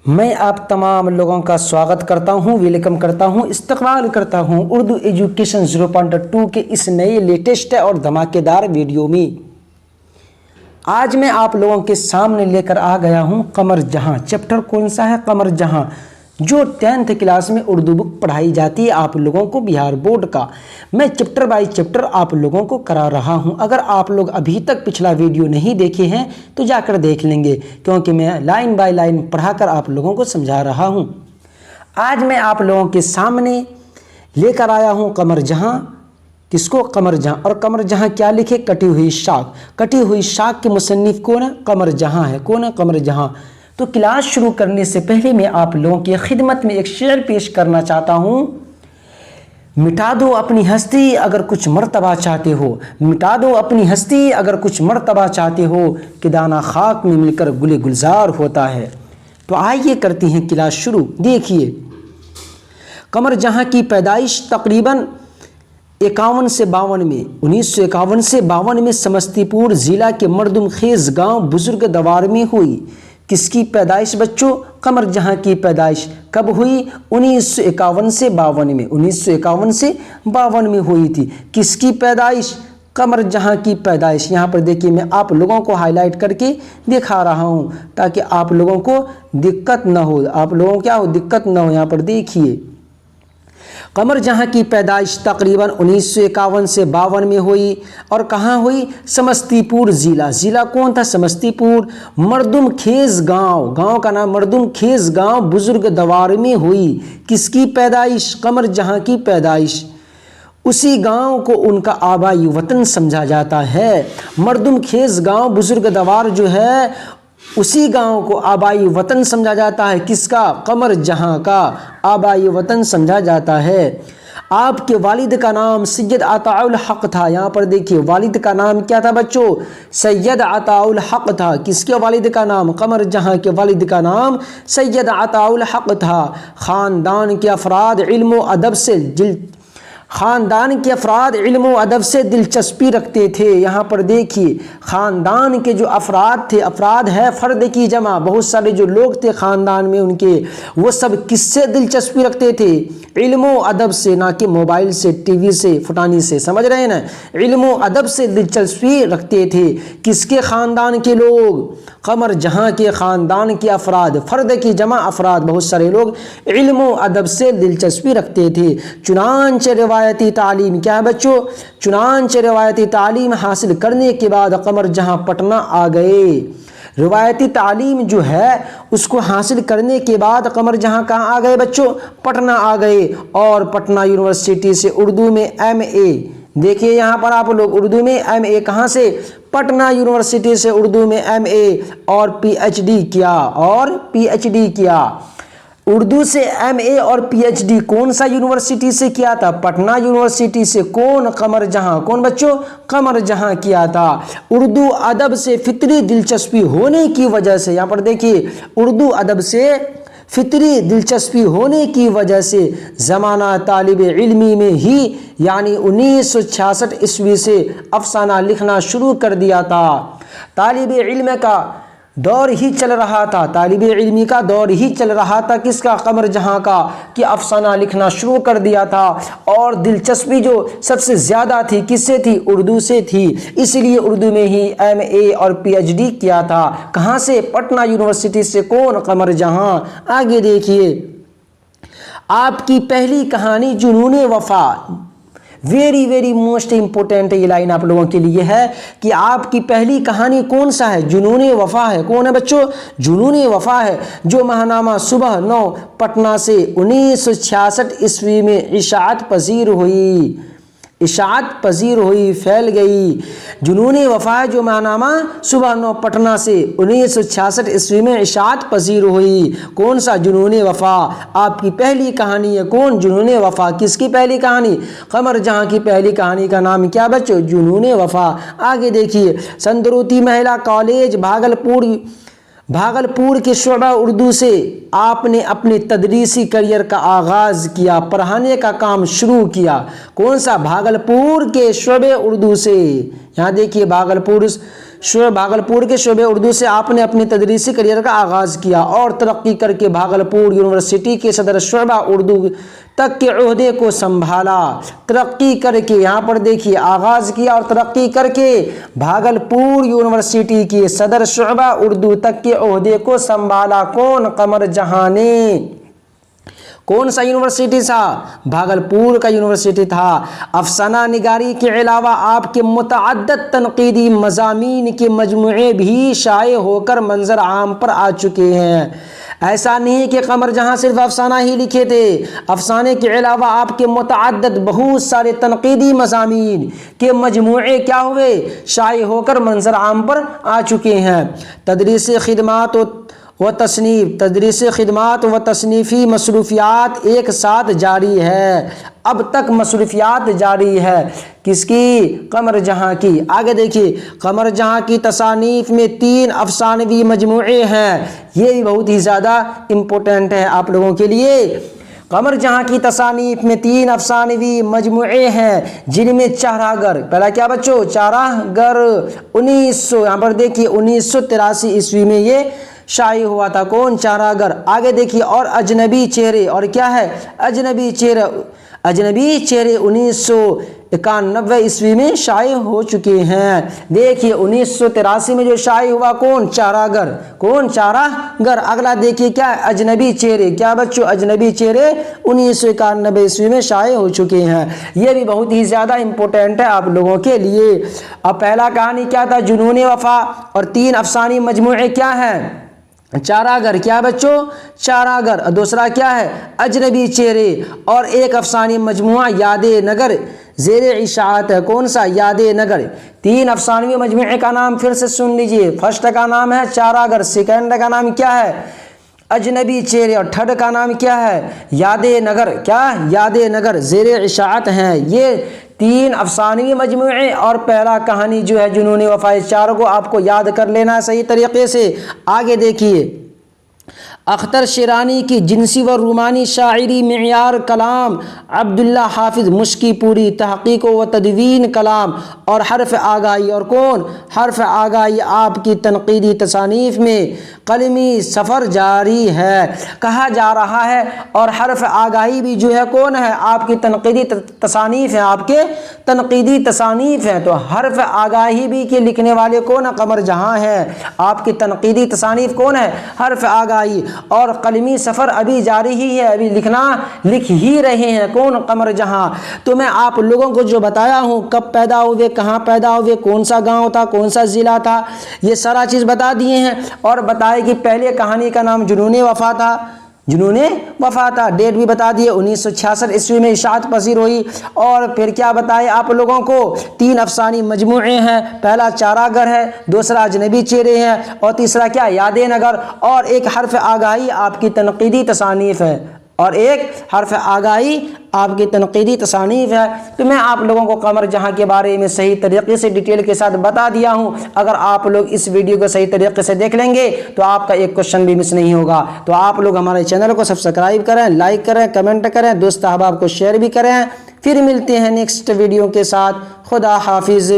मैं आप तमाम लोगों का स्वागत करता हूं, वेलकम करता हूं, इस्तकबाल करता हूं उर्दू एजुकेशन 0.2 के इस नए लेटेस्ट और धमाकेदार वीडियो में। आज मैं आप लोगों के सामने लेकर आ गया हूं कमर जहां। चैप्टर कौन सा है? कमर जहां, जो 10th क्लास में उर्दू बुक पढ़ाई जाती है आप लोगों को बिहार बोर्ड का। मैं चैप्टर बाय चैप्टर आप लोगों को करा रहा हूं। अगर आप लोग अभी तक पिछला वीडियो नहीं देखे हैं तो जाकर देख लेंगे, क्योंकि मैं लाइन बाय लाइन पढ़ाकर आप लोगों को समझा रहा हूं। आज मैं आप लोगों के सामने लेकर आया हूं कमर जहां। किसको? कमर जहां। और कमर जहां क्या लिखे? कटी हुई शाख। कटी हुई शाख के मुसन्निफ कौन है? कमर जहां है। कौन है? कमर जहां। तो क्लास शुरू करने से पहले मैं आप लोगों की खिदमत में एक शेर पेश करना चाहता हूं। मिटा दो अपनी हस्ती अगर कुछ मर्तबा चाहते हो, मिटा दो अपनी हस्ती अगर कुछ मर्तबा चाहते हो, कि दाना खाक में मिलकर गुले गुलजार होता है। तो आइए करते हैं क्लास शुरू। देखिए, कमर जहां की पैदाइश तकरीबन 51 से 52 में 1951 से 52 में समस्तीपुर ज़िला के मर्दुम खेज गांव बुजुर्ग दवार में हुई। किसकी पैदाइश बच्चों? कमर जहां की पैदाइश कब हुई? 1951 से 52 में। 1951 से 52 में हुई थी। किसकी पैदाइश? कमर जहां की पैदाइश। यहाँ पर देखिए, मैं आप लोगों को हाईलाइट करके दिखा रहा हूँ ताकि आप लोगों को दिक्कत ना हो। आप लोगों को क्या हो? दिक्कत ना हो। यहाँ पर देखिए, कमर जहां की पैदाइश तकरीबन 1951 से 52 में हुई। और कहाँ हुई? समस्तीपुर ज़िला। ज़िला कौन था? समस्तीपुर। मर्दुम खेज गांव, गांव का नाम मर्दुम खेज गांव बुजुर्ग दवार में हुई। किसकी पैदाइश? कमर जहां की पैदाइश। उसी गांव को उनका आबाई वतन समझा जाता है। मर्दुम खेज गांव बुजुर्ग दवार जो है, उसी गांव को आबाई वतन समझा जाता है। किसका? कमर जहां का आबाई वतन समझा जाता है। आपके वालिद का नाम सैयद अताउल हक था। यहाँ पर देखिए, वालिद का नाम क्या था बच्चों? सैयद अताउल हक था। किसके वालिद का नाम? कमर जहां के वालिद का नाम सैयद अताउल हक था। ख़ानदान के अफराद इल्म अदब से दिलचस्पी रखते थे। यहाँ पर देखिए, ख़ानदान के जो अफराद थे, अफराद है फ़र्द की जमा, बहुत सारे जो लोग थे ख़ानदान में उनके, वो सब किससे दिलचस्पी रखते थे? इल्म अदब से, ना कि मोबाइल से, टीवी से, फुटानी से। समझ रहे हैं ना? इल्म अदब से दिलचस्पी रखते थे। किसके ख़ानदान के लोग? कमर जहां के ख़ानदान के अफराद, फ़र्द की जमा अफराद, बहुत सारे लोग इल्म अदब से दिलचस्पी रखते थे। चुनांचे रिवायती तालीम क्या है बच्चों? चुनांचे रिवायती तालीम हासिल करने के बाद कमर जहां पटना आ गए। रिवायती तालीम जो है उसको हासिल करने के बाद कमर जहां कहाँ आ गए बच्चों? पटना आ गए। और पटना यूनिवर्सिटी से उर्दू में MA, देखिए यहाँ पर आप लोग, उर्दू में MA कहाँ से? पटना यूनिवर्सिटी से उर्दू में MA और PhD किया। और PhD किया उर्दू से MA और PhD कौन सा यूनिवर्सिटी से किया था? पटना यूनिवर्सिटी से। कौन? कमर जहां। कौन बच्चों? कमर जहां किया था। उर्दू अदब से फितरी दिलचस्पी होने की वजह से, यहाँ पर देखिए, उर्दू अदब से फितरी दिलचस्पी होने की वजह से ज़माना तालिब इल्मी में ही, यानी 1966 ईस्वी से अफसाना लिखना शुरू कर दिया था। तालिब इल्म का दौर ही चल रहा था, तालिब इल्मी का दौर ही चल रहा था। किसका? कमर जहां का, कि अफसाना लिखना शुरू कर दिया था। और दिलचस्पी जो सबसे ज़्यादा थी किससे थी? उर्दू से थी। इसलिए उर्दू में ही MA और PhD किया था। कहाँ से? पटना यूनिवर्सिटी से। कौन? कमर जहां। आगे देखिए, आपकी पहली कहानी जुनून वफा। वेरी वेरी मोस्ट इंपॉर्टेंट ये लाइन आप लोगों के लिए है कि आपकी पहली कहानी कौन सा है? जुनून वफा है। कौन है बच्चों? जुनून वफा है, जो महानामा सुबह 9 पटना से 1966 ईस्वी में इशाअत पजीर हुई। इशाअत पजीर हुई, फैल गई। जुनून वफा जो महानामा सुबह 9 पटना से 1966 ईस्वी में इशाअत पजीर हुई। कौन सा? जुनून वफा। आपकी पहली कहानी है। कौन? जुनून वफा। किसकी पहली कहानी? कमर जहां की पहली कहानी का नाम क्या बच्चों? जुनून वफा। आगे देखिए, संदरूती महिला कॉलेज भागलपुर के शोबा उर्दू से आपने अपने तदरीसी करियर का आगाज़ किया, पढ़ाने का काम शुरू किया। कौन सा? भागलपुर के शोबे उर्दू से। यहाँ देखिए, भागलपुर شعبہ بھاگلپور کے شعبہ اردو سے آپ نے اپنی تدریسی کریئر کا آغاز کیا اور ترقی کر کے بھاگلپور یونیورسٹی کے صدر شعبہ اردو تک کے عہدے کو سنبھالا۔ ترقی کر کے یہاں پر دیکھیے آغاز کیا اور ترقی کر کے بھاگلپور یونیورسٹی کے صدر شعبہ اردو تک کے عہدے کو سنبھالا۔ کون؟ قمر جہاں نے۔ کون سا یونیورسٹی تھا؟ بھاگلپور کا یونیورسٹی تھا۔ افسانہ نگاری کے علاوہ آپ کے متعدد تنقیدی مضامین کے مجموعے بھی شائع ہو کر منظر عام پر آ چکے ہیں۔ ایسا نہیں کہ قمر جہاں صرف افسانہ ہی لکھے تھے، افسانے کے علاوہ آپ کے متعدد بہت سارے تنقیدی مضامین کے مجموعے کیا ہوئے؟ شائع ہو کر منظر عام پر آ چکے ہیں۔ تدریسی خدمات و تصنیفی مصروفیات ایک ساتھ جاری ہے۔ اب تک مصروفیات جاری ہے کس کی؟ قمر جہاں کی۔ آگے دیکھیے قمر جہاں کی تصانیف میں 3 افسانوی مجموعے ہیں، یہ بھی بہت ہی زیادہ امپورٹنٹ ہے آپ لوگوں کے لیے۔ قمر جہاں کی تصانیف میں 3 افسانوی مجموعے ہیں جن میں چارہ گر، پہلا کیا بچوں؟ چارہ گر 1900 یہاں پر دیکھیے 1983 عیسوی میں یہ شائع ہوا تھا۔ کون؟ چارہ گر۔ آگے دیکھیے اور اجنبی چہرے، اور کیا ہے؟ اجنبی چہرے 1991 عیسوی میں شائع ہو چکے ہیں۔ دیکھیے 1983 میں جو شائع ہوا کون؟ چارہ گر۔ کون؟ چارہ گر۔ اگلا دیکھیے کیا ہے؟ اجنبی چہرے۔ کیا بچوں؟ اجنبی چہرے 1991 عیسوی میں شائع ہو چکے ہیں۔ یہ بھی بہت ہی زیادہ امپورٹنٹ ہے آپ لوگوں کے لیے۔ اب پہلا کہانی کیا تھا؟ جنون وفا، اور 3 افسانی مجموعے کیا ہیں؟ چارہ گر۔ کیا بچوں؟ چارہ گر۔ دوسرا کیا ہے؟ اجنبی چہرے، اور ایک افسانی مجموعہ یاد نگر زیر اشاعت ہے۔ کون سا؟ یاد نگر۔ 3 افسانوی مجموعے کا نام پھر سے سن لیجئے۔ فرسٹ کا نام ہے چارہ گر، سیکنڈ کا نام کیا ہے؟ اجنبی چہرے، اور تھرڈ کا نام کیا ہے؟ یاد نگر۔ کیا؟ یاد نگر زیر اشاعت ہیں یہ 3 افسانوی مجموعے، اور پہلا کہانی جو ہے جنون وفا۔ چاروں کو آپ کو یاد کر لینا ہے صحیح طریقے سے۔ آگے دیکھیے اختر شیرانی کی جنسی و رومانی شاعری معیار کلام، عبداللہ حافظ مشکی پوری تحقیق و تدوین کلام، اور حرف آگاہی، اور کون؟ حرف آگاہی آپ کی تنقیدی تصانیف میں قلمی سفر جاری ہے کہا جا رہا ہے، اور حرف آگاہی بھی جو ہے کون ہے؟ آپ کی تنقیدی تصانیف ہیں، آپ کے تنقیدی تصانیف ہیں۔ تو حرف آگاہی بھی کے لکھنے والے کون ہیں؟ قمر جہاں ہیں۔ آپ کی تنقیدی تصانیف کون ہے؟ حرف آگاہی۔ اور قلمی سفر ابھی جاری ہی ہے، ابھی لکھ ہی رہے ہیں۔ کون؟ قمر جہاں۔ تو میں آپ لوگوں کو جو بتایا ہوں، کب پیدا ہوئے، کہاں پیدا ہوئے، کون سا گاؤں تھا، کون سا ضلع تھا، یہ سارا چیز بتا دیے ہیں، اور بتائے کہ پہلے کہانی کا نام جنون وفا تھا۔ جنون وفا تھا، ڈیٹ بھی بتا دیے 1966 عیسوی میں اشاعت پذیر ہوئی۔ اور پھر کیا بتائے آپ لوگوں کو؟ 3 افسانی مجموعے ہیں، پہلا چارہ گر ہے، دوسرا اجنبی چہرے ہیں، اور تیسرا کیا؟ یاد نگر، اور ایک حرف آگاہی آپ کی تنقیدی تصانیف ہے، اور ایک حرف آگاہی آپ کی تنقیدی تصانیف ہے۔ تو میں آپ لوگوں کو قمر جہاں کے بارے میں صحیح طریقے سے ڈیٹیل کے ساتھ بتا دیا ہوں۔ اگر آپ لوگ اس ویڈیو کو صحیح طریقے سے دیکھ لیں گے تو آپ کا ایک کوشچن بھی مس نہیں ہوگا۔ تو آپ لوگ ہمارے چینل کو سبسکرائب کریں، لائک کریں، کمنٹ کریں، دوست احباب کو شیئر بھی کریں۔ پھر ملتے ہیں نیکسٹ ویڈیو کے ساتھ۔ خدا حافظ۔